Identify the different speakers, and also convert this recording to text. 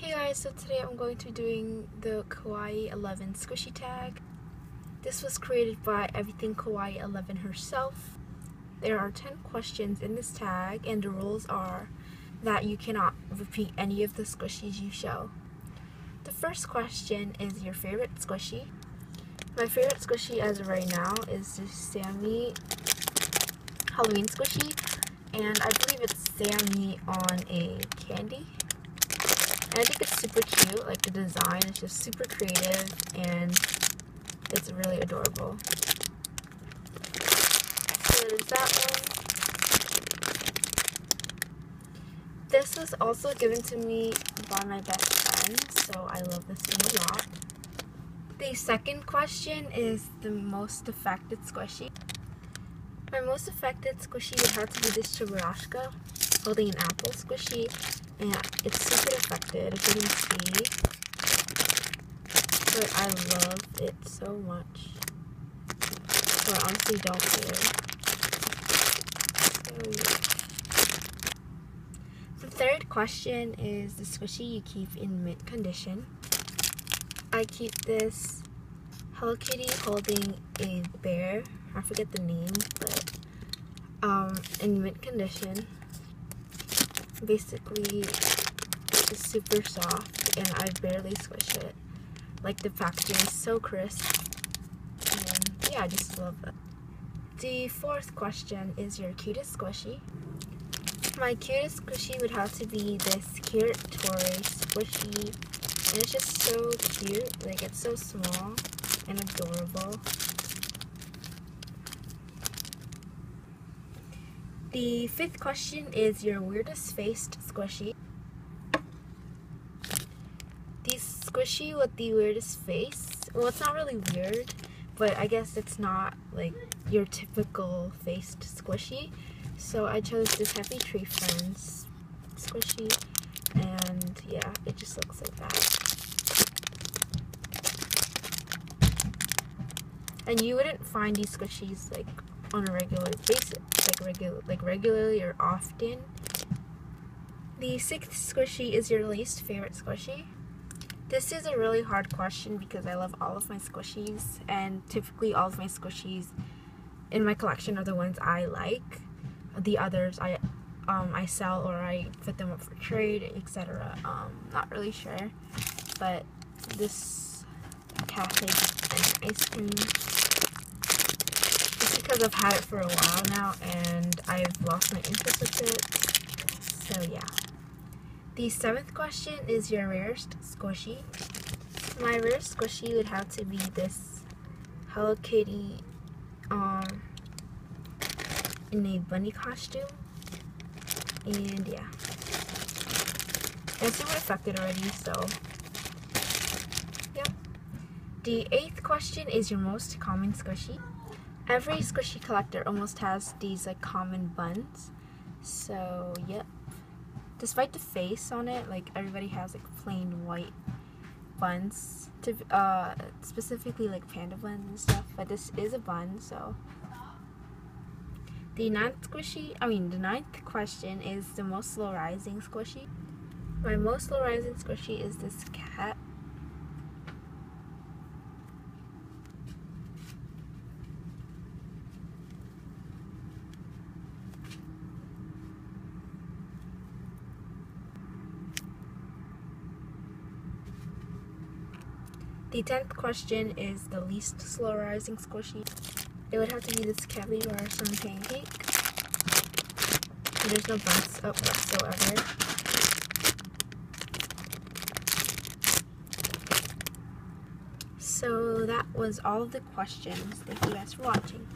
Speaker 1: Hey guys, so today I'm going to be doing the KAwaii11 squishy tag. This was created by Everything KAwaii11 herself. There are 10 questions in this tag, and the rules are that you cannot repeat any of the squishies you show. The first question is your favorite squishy. My favorite squishy as of right now is this Sammy Halloween squishy, and I believe it's Sammy on a candy. And I think it's super cute, like the design is just super creative and it's really adorable. So there's that one. This was also given to me by my best friend, so I love this one a lot. The second question is the most affected squishy. My most affected squishy would have to be this Churrasco holding an apple squishy, and it's super affected, if you can see, but I love it so much, so I honestly don't care. So, yeah. The third question is the squishy you keep in mint condition. I keep this Hello Kitty holding a bear, I forget the name, but in mint condition. Basically, it's super soft and I barely squish it. Like, the packaging is so crisp, and yeah, I just love it. The fourth question is your cutest squishy. My cutest squishy would have to be this Carrot Toy squishy, and it's just so cute. Like, it's so small and adorable. The fifth question is your weirdest faced squishy. The squishy with the weirdest face, well, it's not really weird, but I guess it's not like your typical faced squishy. So I chose this Happy Tree Friends squishy, and yeah, it just looks like that. And you wouldn't find these squishies like on a regular basis, regularly or often. The sixth squishy is your least favorite squishy. This is a really hard question because I love all of my squishies, and typically all of my squishies in my collection are the ones I like. The others I sell or I put them up for trade, etc. Not really sure, but this cafe and ice cream. Because I've had it for a while now and I've lost my interest with it, so yeah. The seventh question is your rarest squishy. My rarest squishy would have to be this Hello Kitty in a bunny costume, and yeah, it's super affected already, so yeah. The eighth question is your most common squishy. Every squishy collector almost has these like common buns, so yep. Despite the face on it, like everybody has like plain white buns, specifically like panda buns and stuff, but this is a bun, so. The ninth question is the most slow rising squishy. My most slow rising squishy is this cat. The 10th question is the least slow rising squishy. It would have to be this Capybara Sun Pancake. There's no buns up whatsoever. So that was all of the questions. Thank you guys for watching.